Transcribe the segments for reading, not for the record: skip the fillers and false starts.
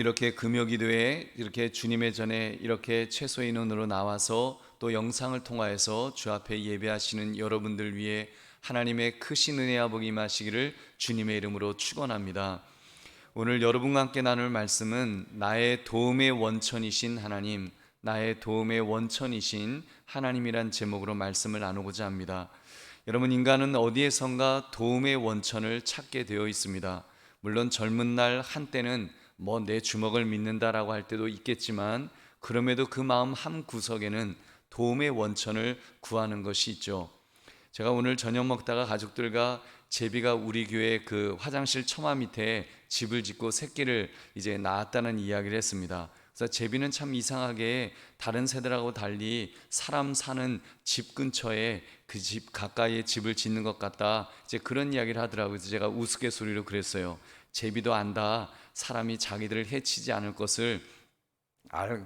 이렇게 금요기도에 이렇게 주님의 전에 이렇게 최소 인원으로 나와서 또 영상을 통하여서 주 앞에 예배하시는 여러분들 위해 하나님의 크신 은혜와 복이 임하시기를 주님의 이름으로 축원합니다. 오늘 여러분과 함께 나눌 말씀은 나의 도움의 원천이신 하나님, 나의 도움의 원천이신 하나님이란 제목으로 말씀을 나누고자 합니다. 여러분, 인간은 어디에선가 도움의 원천을 찾게 되어 있습니다. 물론 젊은 날 한때는 내 주먹을 믿는다라고 할 때도 있겠지만, 그럼에도 그 마음 한 구석에는 도움의 원천을 구하는 것이 있죠. 제가 오늘 저녁 먹다가 가족들과 제비가 우리 교회 그 화장실 처마 밑에 집을 짓고 새끼를 이제 낳았다는 이야기를 했습니다. 그래서 제비는 참 이상하게 다른 새들하고 달리 사람 사는 집 근처에 그 집 가까이에 집을 짓는 것 같다, 이제 그런 이야기를 하더라고요. 그래서 제가 우스갯소리로 그랬어요. 제비도 안다. 사람이 자기들을 해치지 않을 것을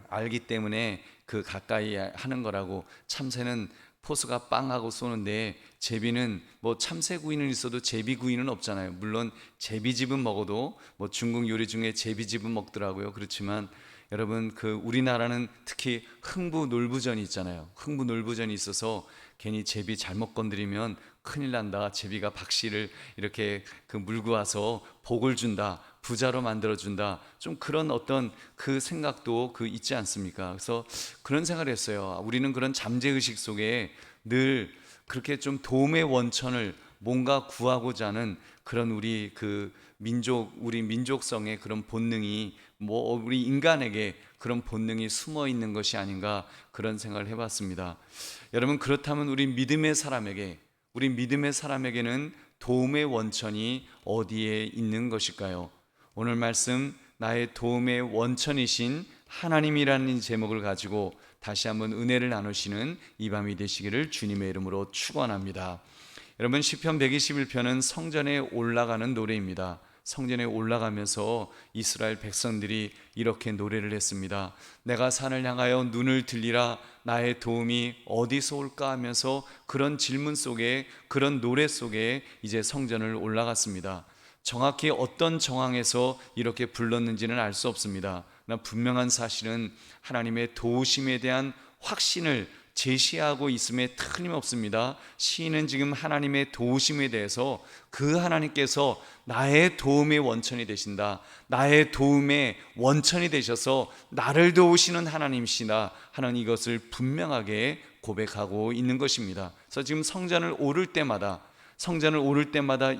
알기 때문에 그 가까이 하는 거라고. 참새는 포수가 빵하고 쏘는데 제비는 참새구이는 있어도 제비구이는 없잖아요. 물론 제비집은 먹어도 중국 요리 중에 제비집은 먹더라고요. 그렇지만 여러분, 그 우리나라는 특히 흥부놀부전이 있잖아요. 흥부놀부전이 있어서 괜히 제비 잘못 건드리면 큰일 난다, 제비가 박씨를 이렇게 물고 와서 복을 준다, 부자로 만들어준다, 좀 그런 어떤 그 생각도 있지 않습니까? 그래서 그런 생각을 했어요. 우리는 그런 잠재의식 속에 늘 그렇게 좀 도움의 원천을 뭔가 구하고자 하는 그런 우리 우리 민족성의 그런 본능이 우리 인간에게 그런 본능이 숨어 있는 것이 아닌가, 그런 생각을 해봤습니다. 여러분, 그렇다면 우리 믿음의 사람에게는 도움의 원천이 어디에 있는 것일까요? 오늘 말씀, 나의 도움의 원천이신 하나님이라는 제목을 가지고 다시 한번 은혜를 나누시는 이 밤이 되시기를 주님의 이름으로 축원합니다. 여러분, 시편 121편은 성전에 올라가는 노래입니다. 성전에 올라가면서 이스라엘 백성들이 이렇게 노래를 했습니다. 내가 산을 향하여 눈을 들리라, 나의 도움이 어디서 올까 하면서 그런 질문 속에, 그런 노래 속에 이제 성전을 올라갔습니다. 정확히 어떤 정황에서 이렇게 불렀는지는 알 수 없습니다. 그러나 분명한 사실은 하나님의 도우심에 대한 확신을 제시하고 있음에 틀림없습니다. 시인은 지금 하나님의 도우심에 대해서 그 하나님께서 나의 도움의 원천이 되신다, 나의 도움의 원천이 되셔서 나를 도우시는 하나님이시다 하는 이것을 분명하게 고백하고 있는 것입니다. 그래서 지금 성전을 오를 때마다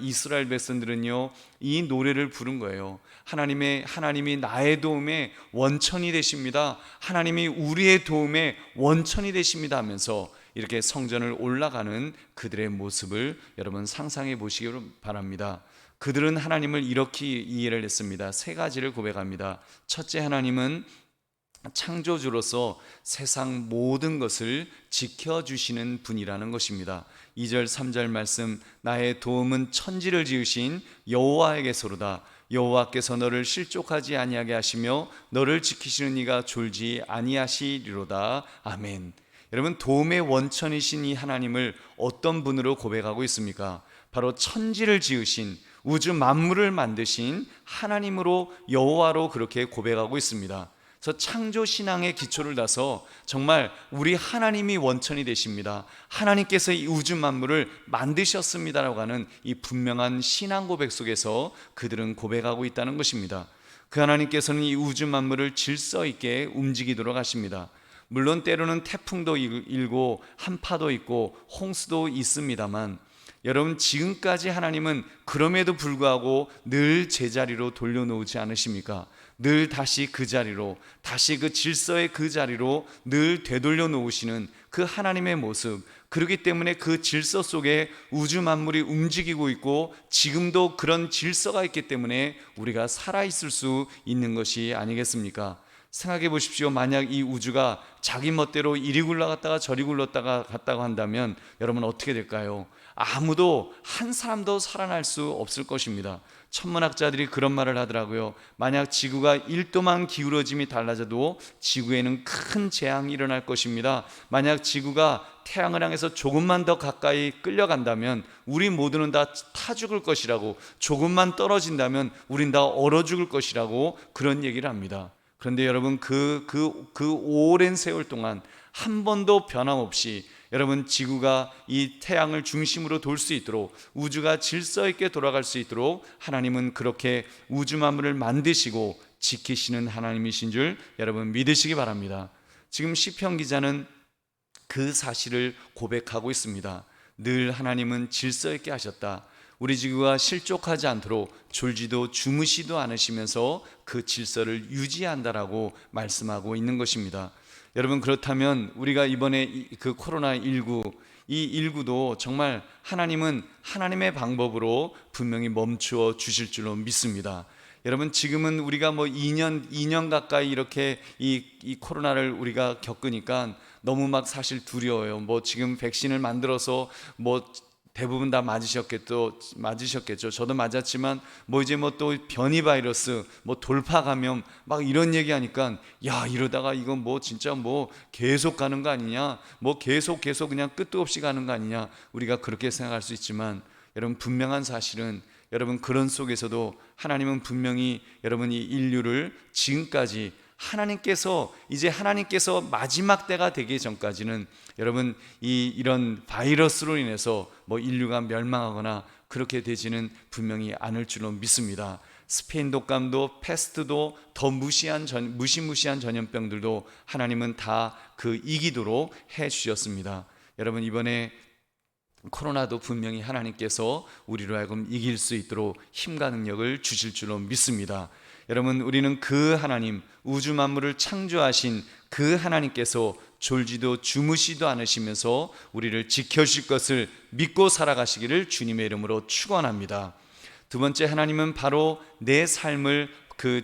이스라엘 백성들은요, 이 노래를 부른 거예요. 하나님이 나의 도움의 원천이 되십니다, 하나님이 우리의 도움의 원천이 되십니다 하면서 이렇게 성전을 올라가는 그들의 모습을 여러분 상상해 보시기 바랍니다. 그들은 하나님을 이렇게 이해를 했습니다. 세 가지를 고백합니다. 첫째, 하나님은 창조주로서 세상 모든 것을 지켜주시는 분이라는 것입니다. 2절 3절 말씀, 나의 도움은 천지를 지으신 여호와에게서로다. 여호와께서 너를 실족하지 아니하게 하시며 너를 지키시는 이가 졸지 아니하시리로다. 아멘. 여러분, 도움의 원천이신 이 하나님을 어떤 분으로 고백하고 있습니까? 바로 천지를 지으신, 우주 만물을 만드신 하나님으로, 여호와로 그렇게 고백하고 있습니다. 그래서 창조신앙의 기초를 둬서 정말 우리 하나님이 원천이 되십니다, 하나님께서 이 우주 만물을 만드셨습니다라고 하는 이 분명한 신앙 고백 속에서 그들은 고백하고 있다는 것입니다. 그 하나님께서는 이 우주 만물을 질서 있게 움직이도록 하십니다. 물론 때로는 태풍도 일고 한파도 있고 홍수도 있습니다만, 여러분, 지금까지 하나님은 그럼에도 불구하고 늘 제자리로 돌려놓지 않으십니까? 늘 다시 그 자리로, 다시 그 질서의 그 자리로 늘 되돌려 놓으시는 그 하나님의 모습, 그렇기 때문에 그 질서 속에 우주 만물이 움직이고 있고 지금도 그런 질서가 있기 때문에 우리가 살아있을 수 있는 것이 아니겠습니까? 생각해 보십시오. 만약 이 우주가 자기 멋대로 이리 굴러갔다가 저리 굴렀다가 갔다고 한다면 여러분 어떻게 될까요? 아무도, 한 사람도 살아날 수 없을 것입니다. 천문학자들이 그런 말을 하더라고요. 만약 지구가 1도만 기울어짐이 달라져도 지구에는 큰 재앙이 일어날 것입니다. 만약 지구가 태양을 향해서 조금만 더 가까이 끌려간다면 우리 모두는 다 타 죽을 것이라고, 조금만 떨어진다면 우린 다 얼어 죽을 것이라고 그런 얘기를 합니다. 그런데 여러분, 그 오랜 세월 동안 한 번도 변함없이 여러분, 지구가 이 태양을 중심으로 돌 수 있도록, 우주가 질서 있게 돌아갈 수 있도록 하나님은 그렇게 우주 만물을 만드시고 지키시는 하나님이신 줄 여러분 믿으시기 바랍니다. 지금 시편 기자는 그 사실을 고백하고 있습니다. 늘 하나님은 질서 있게 하셨다. 우리 지구가 실족하지 않도록 졸지도 주무시도 않으시면서 그 질서를 유지한다라고 말씀하고 있는 것입니다. 여러분, 그렇다면 우리가 이번에 그 코로나19, 이 19도 정말 하나님은 하나님의 방법으로 분명히 멈추어 주실 줄로 믿습니다. 여러분, 지금은 우리가 뭐 2년 가까이 이렇게 이 코로나를 우리가 겪으니까 너무 막 사실 두려워요. 뭐 지금 백신을 만들어서 뭐 대부분 다 맞으셨겠죠. 저도 맞았지만 뭐 이제 뭐 또 변이 바이러스, 뭐 돌파 감염 막 이런 얘기하니까 야, 이러다가 이건 뭐 진짜 뭐 계속 가는 거 아니냐, 뭐 계속 그냥 끝도 없이 가는 거 아니냐, 우리가 그렇게 생각할 수 있지만 여러분, 분명한 사실은 여러분, 그런 속에서도 하나님은 분명히 여러분 이 인류를 지금까지 하나님께서 마지막 때가 되기 전까지는 여러분 이런 바이러스로 인해서 뭐 인류가 멸망하거나 그렇게 되지는 분명히 않을 줄로 믿습니다. 스페인 독감도 패스트도 더 무시무시한 전염병들도 하나님은 다 그 이기도록 해 주셨습니다. 여러분, 이번에 코로나도 분명히 하나님께서 우리로 하여금 이길 수 있도록 힘과 능력을 주실 줄로 믿습니다. 여러분, 우리는 그 하나님, 우주 만물을 창조하신 그 하나님께서 졸지도 주무시도 않으시면서 우리를 지켜주실 것을 믿고 살아가시기를 주님의 이름으로 축원합니다. 두 번째, 하나님은 바로 내 삶을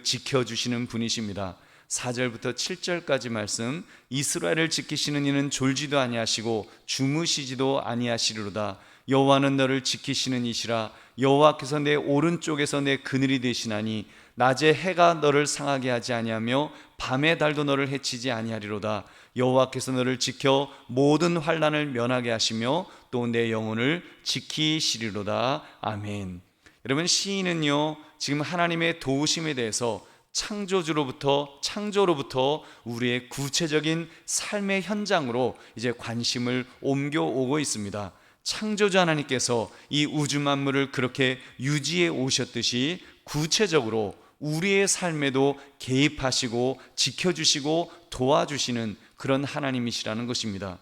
지켜주시는 분이십니다. 4절부터 7절까지 말씀, 이스라엘을 지키시는 이는 졸지도 아니하시고 주무시지도 아니하시리로다. 여호와는 너를 지키시는 이시라. 여호와께서 내 오른쪽에서 내 그늘이 되시나니 낮에 해가 너를 상하게 하지 아니하며 밤의 달도 너를 해치지 아니하리로다. 여호와께서 너를 지켜 모든 환난을 면하게 하시며 또 내 영혼을 지키시리로다. 아멘. 여러분, 시인은요 지금 하나님의 도우심에 대해서 창조로부터 우리의 구체적인 삶의 현장으로 이제 관심을 옮겨오고 있습니다. 창조주 하나님께서 이 우주 만물을 그렇게 유지해 오셨듯이 구체적으로 우리의 삶에도 개입하시고 지켜주시고 도와주시는 그런 하나님이시라는 것입니다.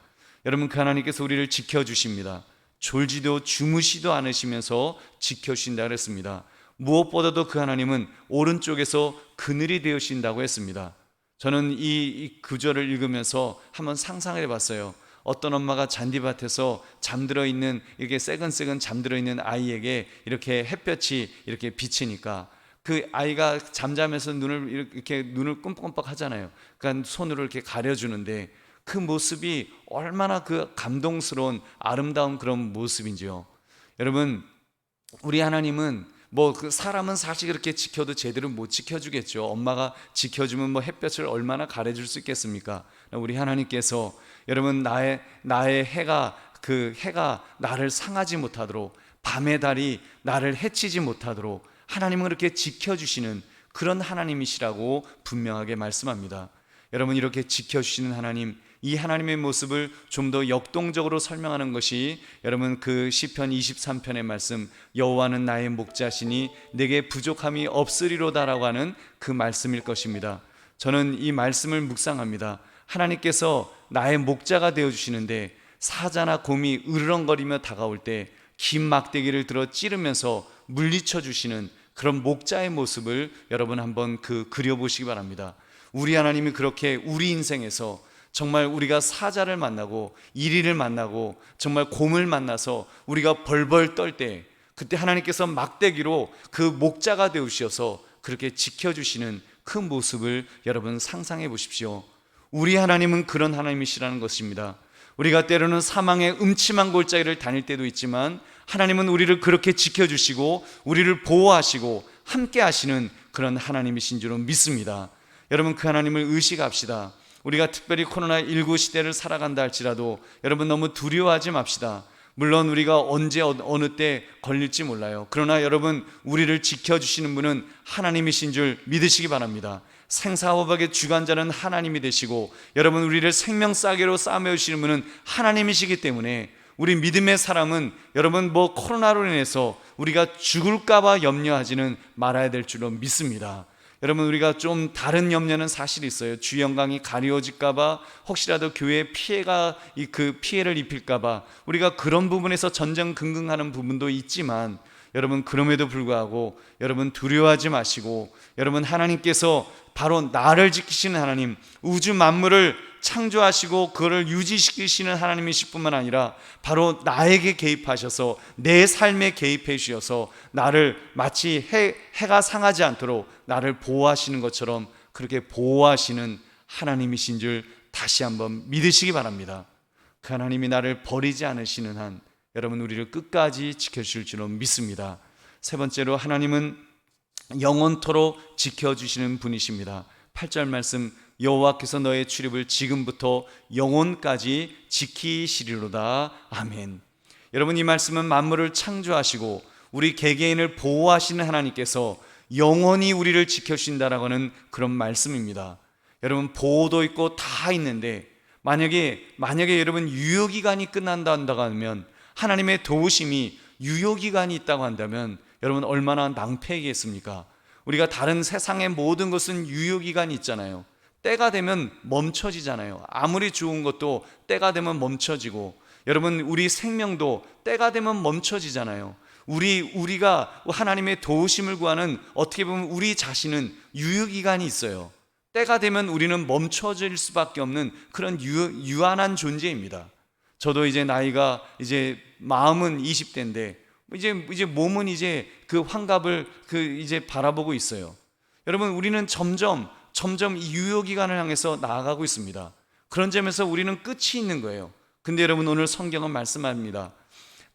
여러분, 그 하나님께서 우리를 지켜주십니다. 졸지도 주무시도 않으시면서 지켜주신다 그랬습니다. 무엇보다도 그 하나님은 오른쪽에서 그늘이 되으신다고 했습니다. 저는 이 구절을 읽으면서 한번 상상을 해봤어요. 어떤 엄마가 잔디밭에서 잠들어 있는, 이렇게 새근새근 잠들어 있는 아이에게 이렇게 햇볕이 이렇게 비치니까 그 아이가 잠자면서 눈을 끔뻑끔뻑 하잖아요. 그러니까 손으로 이렇게 가려주는데 그 모습이 얼마나 그 감동스러운 아름다운 그런 모습인지요. 여러분, 우리 하나님은 뭐 그 사람은 사실 그렇게 지켜도 제대로 못 지켜주겠죠. 엄마가 지켜주면 뭐 햇볕을 얼마나 가려줄 수 있겠습니까? 우리 하나님께서 여러분 나의 해가 나를 상하지 못하도록, 밤의 달이 나를 해치지 못하도록 하나님은 그렇게 지켜주시는 그런 하나님이시라고 분명하게 말씀합니다. 여러분, 이렇게 지켜주시는 하나님, 이 하나님의 모습을 좀 더 역동적으로 설명하는 것이 여러분 그 시편 23편의 말씀, 여호와는 나의 목자시니 내게 부족함이 없으리로다라고 하는 그 말씀일 것입니다. 저는 이 말씀을 묵상합니다. 하나님께서 나의 목자가 되어주시는데 사자나 곰이 으르렁거리며 다가올 때 긴 막대기를 들어 찌르면서 물리쳐 주시는 그런 목자의 모습을 여러분 한번 그려보시기 바랍니다. 우리 하나님이 그렇게 우리 인생에서 정말 우리가 사자를 만나고 이리를 만나고 정말 곰을 만나서 우리가 벌벌 떨 때 그때 하나님께서 막대기로 그 목자가 되우셔서 그렇게 지켜주시는 그 모습을 여러분 상상해 보십시오. 우리 하나님은 그런 하나님이시라는 것입니다. 우리가 때로는 사망의 음침한 골짜기를 다닐 때도 있지만 하나님은 우리를 그렇게 지켜주시고 우리를 보호하시고 함께 하시는 그런 하나님이신 줄로 믿습니다. 여러분, 그 하나님을 의식합시다. 우리가 특별히 코로나19 시대를 살아간다 할지라도 여러분 너무 두려워하지 맙시다. 물론 우리가 언제 어느 때 걸릴지 몰라요. 그러나 여러분, 우리를 지켜주시는 분은 하나님이신 줄 믿으시기 바랍니다. 생사호박의 주관자는 하나님이 되시고 여러분, 우리를 생명싸개로 쌓아메 주시는 분은 하나님이시기 때문에 우리 믿음의 사람은 여러분 코로나로 인해서 우리가 죽을까봐 염려하지는 말아야 될 줄로 믿습니다. 여러분, 우리가 좀 다른 염려는 사실 있어요. 주 영광이 가려질까봐, 혹시라도 교회에 피해를 입힐까봐 우리가 그런 부분에서 전전긍긍하는 부분도 있지만 여러분, 그럼에도 불구하고 여러분 두려워하지 마시고, 여러분 하나님께서 바로 나를 지키시는 하나님, 우주 만물을 창조하시고 그거를 유지시키시는 하나님이실 뿐만 아니라 바로 나에게 개입하셔서 내 삶에 개입해 주셔서 나를 마치 해가 상하지 않도록 나를 보호하시는 것처럼 그렇게 보호하시는 하나님이신 줄 다시 한번 믿으시기 바랍니다. 그 하나님이 나를 버리지 않으시는 한 여러분, 우리를 끝까지 지켜주실 줄로 믿습니다. 세 번째로, 하나님은 영원토록 지켜주시는 분이십니다. 8절 말씀, 여호와께서 너의 출입을 지금부터 영원까지 지키시리로다. 아멘. 여러분, 이 말씀은 만물을 창조하시고 우리 개개인을 보호하시는 하나님께서 영원히 우리를 지켜주신다라고 하는 그런 말씀입니다. 여러분, 보호도 있고 다 있는데 만약에 여러분 유효기간이 끝난다 한다고 하면, 하나님의 도우심이 유효기간이 있다고 한다면 여러분 얼마나 낭패이겠습니까? 우리가 다른 세상의 모든 것은 유효기간이 있잖아요. 때가 되면 멈춰지잖아요. 아무리 좋은 것도 때가 되면 멈춰지고, 여러분 우리 생명도 때가 되면 멈춰지잖아요. 우리가 하나님의 도우심을 구하는, 어떻게 보면 우리 자신은 유효기간이 있어요. 때가 되면 우리는 멈춰질 수밖에 없는 그런 유한한 존재입니다. 저도 이제 나이가 마음은 20대인데 이제 몸은 그 환갑을 이제 바라보고 있어요. 여러분, 우리는 점점 이 유효기간을 향해서 나아가고 있습니다. 그런 점에서 우리는 끝이 있는 거예요. 근데 여러분, 오늘 성경은 말씀합니다.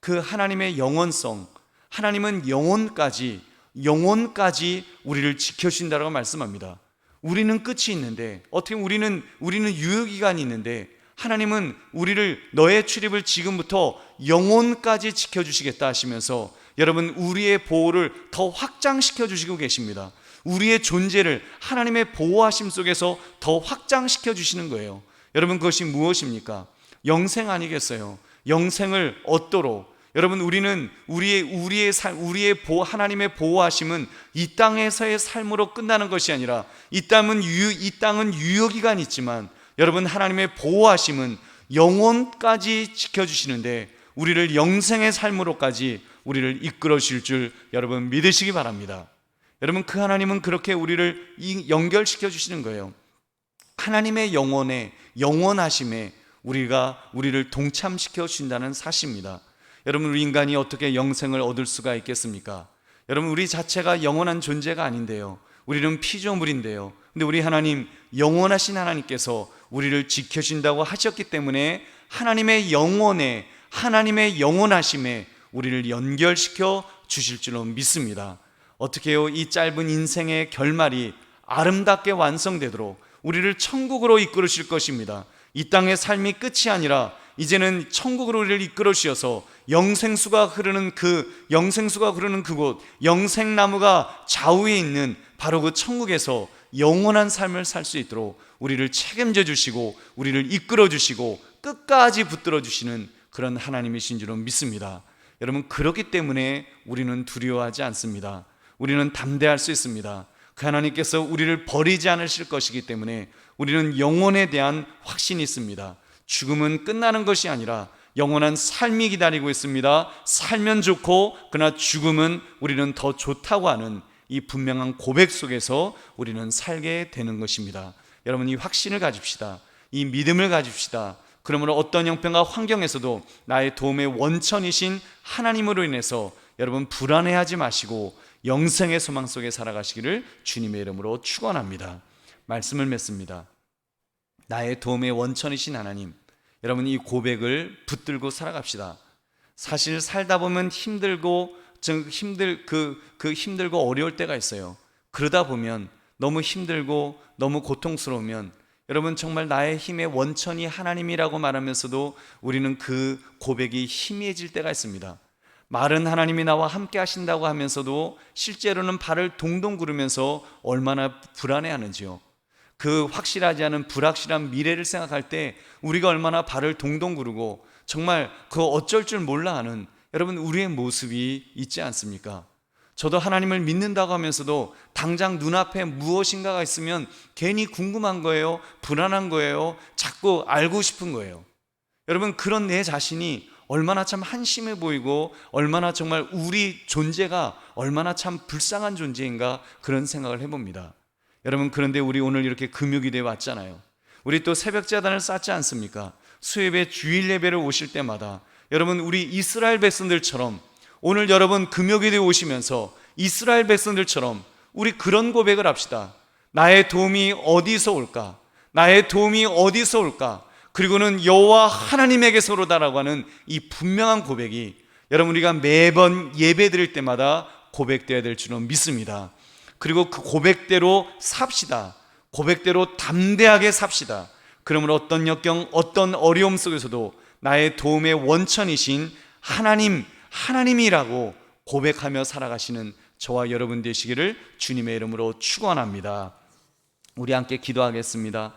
그 하나님의 영원성, 하나님은 영원까지 우리를 지켜주신다라고 말씀합니다. 우리는 끝이 있는데, 어떻게 우리는 유효기간이 있는데 하나님은 우리를, 너의 출입을 지금부터 영원까지 지켜주시겠다 하시면서 여러분, 우리의 보호를 더 확장시켜 주시고 계십니다. 우리의 존재를 하나님의 보호하심 속에서 더 확장시켜 주시는 거예요. 여러분, 그것이 무엇입니까? 영생 아니겠어요? 영생을 얻도록 여러분, 우리는 하나님의 보호하심은 이 땅에서의 삶으로 끝나는 것이 아니라, 이 땅은 유효기간이 있지만 여러분, 하나님의 보호하심은 영원까지 지켜주시는데 우리를 영생의 삶으로까지 우리를 이끌어 주실 줄 여러분 믿으시기 바랍니다. 여러분, 그 하나님은 그렇게 우리를 연결시켜 주시는 거예요. 하나님의 영원하심에 우리를 동참시켜 주신다는 사실입니다. 여러분, 우리 인간이 어떻게 영생을 얻을 수가 있겠습니까? 여러분, 우리 자체가 영원한 존재가 아닌데요, 우리는 피조물인데요. 근데 우리 하나님, 영원하신 하나님께서 우리를 지켜주신다고 하셨기 때문에 하나님의 영원하심에 우리를 연결시켜 주실 줄로 믿습니다. 어떻게 해요? 이 짧은 인생의 결말이 아름답게 완성되도록 우리를 천국으로 이끌어 주실 것입니다. 이 땅의 삶이 끝이 아니라 이제는 천국으로 우리를 이끌어 주셔서 영생수가 흐르는 그곳, 영생나무가 좌우에 있는 바로 그 천국에서 영원한 삶을 살 수 있도록 우리를 책임져 주시고 우리를 이끌어 주시고 끝까지 붙들어 주시는 그런 하나님이신 줄로 믿습니다. 여러분, 그렇기 때문에 우리는 두려워하지 않습니다. 우리는 담대할 수 있습니다. 그 하나님께서 우리를 버리지 않으실 것이기 때문에 우리는 영혼에 대한 확신이 있습니다. 죽음은 끝나는 것이 아니라 영원한 삶이 기다리고 있습니다. 살면 좋고, 그러나 죽음은 우리는 더 좋다고 하는 이 분명한 고백 속에서 우리는 살게 되는 것입니다. 여러분, 이 확신을 가집시다. 이 믿음을 가집시다. 그러므로 어떤 형편과 환경에서도 나의 도움의 원천이신 하나님으로 인해서 여러분 불안해하지 마시고 영생의 소망 속에 살아가시기를 주님의 이름으로 축원합니다. 말씀을 맺습니다. 나의 도움의 원천이신 하나님, 여러분 이 고백을 붙들고 살아갑시다. 사실 살다 보면 힘들고 힘들고 어려울 때가 있어요. 그러다 보면 너무 힘들고 너무 고통스러우면 여러분 정말 나의 힘의 원천이 하나님이라고 말하면서도 우리는 그 고백이 희미해질 때가 있습니다. 말은 하나님이 나와 함께 하신다고 하면서도 실제로는 발을 동동 구르면서 얼마나 불안해하는지요. 그 확실하지 않은 불확실한 미래를 생각할 때 우리가 얼마나 발을 동동 구르고 정말 그거 어쩔 줄 몰라 하는 여러분 우리의 모습이 있지 않습니까? 저도 하나님을 믿는다고 하면서도 당장 눈앞에 무엇인가가 있으면 괜히 궁금한 거예요. 불안한 거예요. 자꾸 알고 싶은 거예요. 여러분 그런 내 자신이 얼마나 참 한심해 보이고 얼마나 정말 우리 존재가 얼마나 참 불쌍한 존재인가 그런 생각을 해봅니다. 여러분 그런데 우리 오늘 이렇게 금요기도에 왔잖아요. 우리 또 새벽제단을 쌓지 않습니까? 수요예배 주일 예배를 오실 때마다 여러분 우리 이스라엘 백성들처럼 오늘 여러분 금요기도에 오시면서 이스라엘 백성들처럼 우리 그런 고백을 합시다. 나의 도움이 어디서 올까? 나의 도움이 어디서 올까? 그리고는 여호와 하나님에게서로다라고 하는 이 분명한 고백이 여러분 우리가 매번 예배 드릴 때마다 고백되어야 될 줄은 믿습니다. 그리고 그 고백대로 삽시다. 고백대로 담대하게 삽시다. 그러면 어떤 역경, 어떤 어려움 속에서도 나의 도움의 원천이신 하나님이라고 고백하며 살아가시는 저와 여러분 되시기를 주님의 이름으로 축원합니다. 우리 함께 기도하겠습니다.